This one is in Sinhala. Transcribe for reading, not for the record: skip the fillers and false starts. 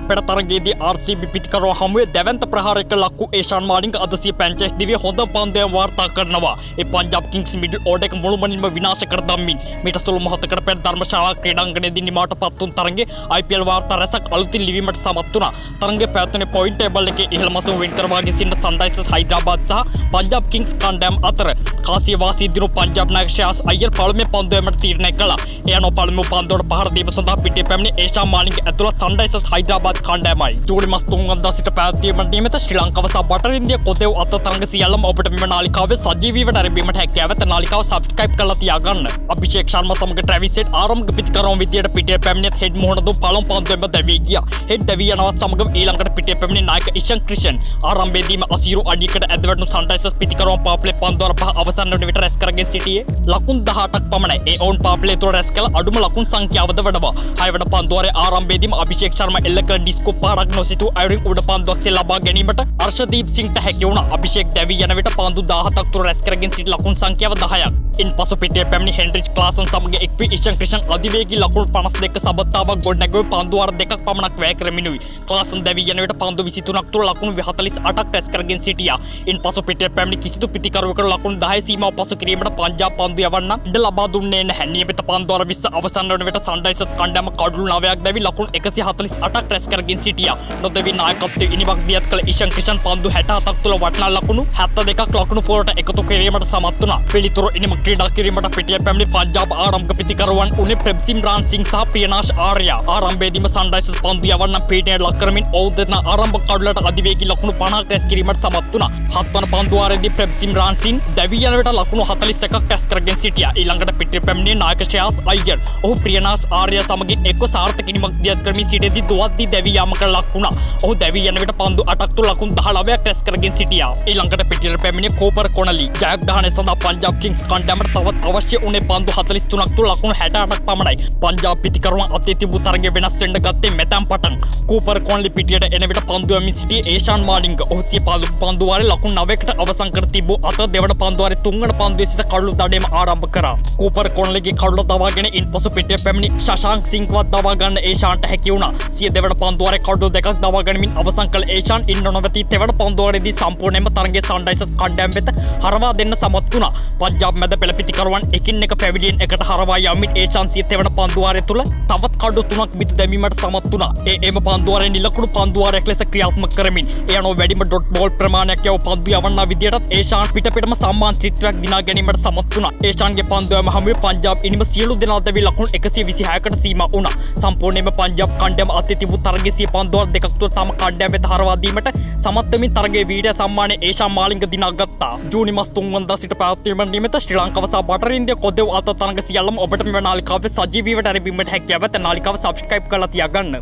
පෙරතරගේදී RCB පිතිකරුවා හමුවේ දැවැන්ත ප්‍රහාරයක ලක්වූ ඒෂාන් මාලිංග අද සිය පැන්චෙස් දිවියේ හොඳ පන්දුවක් වාර්තා කරනවා. ඒ පංජාබ් කිංස් මිඩල් ඕඩර් එක මුළුමනින්ම විනාශ කර දම්මින් මීට සුළු මොහොතකට පෙර ධර්මශාලා ක්‍රීඩාංගණයේදී නිමාවට පත් වුණු තරගයේ IPL වාර්තා රැසක් අලුතින් ලිවීමට සමත් වුණා. තරගයේ පැවැත්වුණේ පොයින්ට් ටේබල් එකේ ඉහළම සම වෙන් කරවාගෙන සිටින සන්රයිසර්ස් හයිදරාබාද් සහ පංජාබ් කිංස් කණ්ඩායම් අතර කාසිය වාසී දිනු පංජාබ් නායක ශ්‍රේයස් අයියර් පළමුව පන්දුවේමට තීරණය කළා. ඒ අනුව පළමුව පන්දුවට පහර දීම සඳහා පිටේ පැමිණි ඒෂාන් මාලිංග ඇතුළත් සන්රයිසර්ස් හයිදරාබාද් කණ්ඩායමයි. ජූලි මාස 3 වෙනිදා සිට පැවැත්වීමට නියමිත ශ්‍රී ලංකාව සහ බටර් ඉන්දියා කොතෙව් අත තරඟ සියල්ලම ඔබට මෙම නාලිකාවේ සජීවීව නැරඹීමට හැකියාව ඇත. නාලිකාව සබ්ස්ක්‍රයිබ් කරලා තියාගන්න. අභිෂේක් ශර්මා සමග ට්‍රැවිස් හෙඩ් ආරම්භක පිතිකරුවන් විදියට පිටේ පැමිණියත් හෙඩ් මුහුණ දුන් පළමු පන්දුවෙම දැවී ගියා. හෙඩ් දැවී යනවත් සමගම ඊළඟට පිටේ පැමිණි නායක ඉෂාන් ක්‍රිෂන් ආරම්භයේදීම අසීරු අඩියකට ඇදවැටුණු සන්රයිසර්ස් පිතිකරුවන් පාප්ලේ පන්දුවර පහ අවසන් වන විට රැස් කරගෙන සිටියේ ලකුණු 18ක් පමණයි. ඒ ඔවුන් පාප්ලේ තුළ රැස් කළ අඩුම ලකුණු සංඛ්‍යාවද වඩවා. 6 වන පන්දුවරේ ආරම්භයේදීම අභිෂේක් ශර්මා එල්ල කළ ඩිස්කෝ පහරක් නොසිතූ අයුරින් උඩ පන්දුවක් ලබා ගැනීමට අර්ෂදීප් සිංට හැකි වුණා. අභිෂේක් දැවී යන විට පන්දු 17ක් තුර රැස් කරගෙන සිටි ලකුණු සංඛ්‍යාව 10ක්. ඉන්පසු පිටේ පැමිණි හෙන්රිච් ක්ලාසන් සමග එක් වී ඉෂාන් ක්‍රිෂන් අධිවේගී ලකුණු 52ක සබත්තාවක් ගොඩනැගුවේ පන්දු වාර දෙකක් පමණක් වැය කරමිනුයි. ක්ලාසන් දැවී යන විට පන්දු 23ක් තුර ලකුණු 48ක් රැස් කරගෙන සිටියා. ඉන්පසු පිටේ පැමිණි කිසිදු පිතිකරුවෙකුට ලකුණු 10 සීමාව පසු කිරීමට පංජාබ් පන්දු යවන්න ඉඩ ලබා දුන්නේ නැහැ. නියමිත පන්දු වාර 20 අවසන් වන විට සන්රයිසර්ස් කණ්ඩායම කඩලු 9ක් දැවි ලකුණු 148ක් රැස් කරගෙන සිටියා. නොදෙවි නායකත්වයේ ඉනිමක් දියත් කළ ඉෂාන් ක්‍රිෂන් පන්දු 67ක් තුළ වටිනා ලකුණු 72ක් ලකුණු පොරට එකතු කිරීමට සමත් වුණා. පිළිතුරු ඉනිමක් ක්‍රීඩා කිරීමට පිටිය පැමිණි පංජාබ් ආරම්භක පිතිකරුවන් උනේ ප්‍රෙම්සිම්රාන් සිං සහ ප්‍රියනාෂ් ආර්යා. ආරම්භයේදීම සන්රයිසර්ස් පන්දු යවන්න පීඩනයට ලක් කරමින් ඔවුන් දෙදෙනා ආරම්භ කඩලට අධිවේගී ලකුණු 50ක් රැස් කිරීමට සමත් වුණා. 7 වන පන්දු වාරයේදී ප්‍රෙම්සිම්රාන් සිං දැවී යන විට ලකුණු 41ක් රැස් කරගෙන සිටියා. ඊළඟට පිටිය පැමිණි නායක ශ්‍රේයස් අයියර් ඔහු ප්‍රියනාෂ් ආර්යා සමගින් එක්ව සාර්ථක ඉනිමක් දියත් කරමින් සිටියේදී දුවද්දී දැවී යාමකට ලක් වුණා. ඔහු දැවී යන විට පන්දු 8ක් තුළ ලකුණු 19ක් රැස් කරගෙන සිටියා. ඊළඟට පිටියට පැමිණි කෝපර් කොනලි ජයග්‍රහණය සඳහා පංජාබ් කිංස් කණ්ඩායමට තවත් අවශ්‍ය වුණේ පන්දු 43ක් තුළ ලකුණු 68ක් පමණයි. පංජාබ් පිතිකරුවන් අතේ තිබූ තරගය වෙනස් වෙන්න ගත්තේ මෙතැන් පටන්. කෝපර් කොනලි පිටියට එන විට පන්දු යමින් සිටියේ ඒෂාන් මාලිංග. ඔහු සිය පන්දු වාරේ ලකුණු 9කට අවසන් කර තිබූ අතර දෙවන පන්දු වාරේ 3 වන පන්දුවේ සිට කඩලු දඩයම ආරම්භ කරා. කෝපර් කොනලිගේ කඩලු දවාගෙන ඉන්පසු පිටිය පැමිණි ශශාංක් සිංවත් දවා ගන්න ඒෂාන්ට හැකි වුණා. සිය දෙවන පන්දු වාරේ කඩලු දෙකක් දවා ගැනීමෙන් අවසන් කළ ඒෂාන් ඉන්න නොමැති තෙවන පන්දු වාරේදී සම්පූර්ණයෙන්ම තරගයේ සන්රයිසර්ස් කණ්ඩායම වෙත හරවා දෙන්න සමත් වුණා. පංජාබ් මැද පෙළ පිතිකරුවන් එකින් එක පැවිලියන් එකට හරවා යමින් ඒෂාන් සිය තෙවන පන්දු වාරය තුල තවත් කඩු 3ක් බිත දැමීමට සමත් වුණා. එම පන්දු වාරයේ නිලකුණු පන්දු වාරයක් ලෙස ක්‍රියාත්මක කරමින් ඒ අනුව වැඩිම ඩොට් බෝල් ප්‍රමාණයක් යව පන්දු යවන්නා විදියටත් ඒෂාන් පිටම සම්මාන චිත්‍රයක් දිනා ගැනීමට සමත් වුණා. ඒෂාන්ගේ පන්දු යම හමුවේ පංජාබ් ඉනිම සියලු දෙනා දැවි ලකුණු 126කට සීමා වුණා. සම්පූර්ණයෙන්ම පංජාබ් කණ්ඩායම අතේ තිබූ තරගයේ සිය පන්දු වාර දෙකක් තුළ තම කණ්ඩායම වෙත හරවා දීමට සමත් වෙමින් තරගයේ වීරය සම්මානයේ ඒෂාන් මාලිංග දිනාගත්තා. ජූනි මාස 3 වෙනිදා සිට පැවැත්වීමට නියමිත ශ්‍රී ලංකාව සහ බටර් ඉන්දියා කොතෙව් අත තරඟ සියල්ලම ඔබට මෙම නාලිකාවේ සජීවීව නැරඹීමට හැකියාව ඇත. නාලිකාව සබ්ස්ක්‍රයිබ් කරලා තියාගන්න.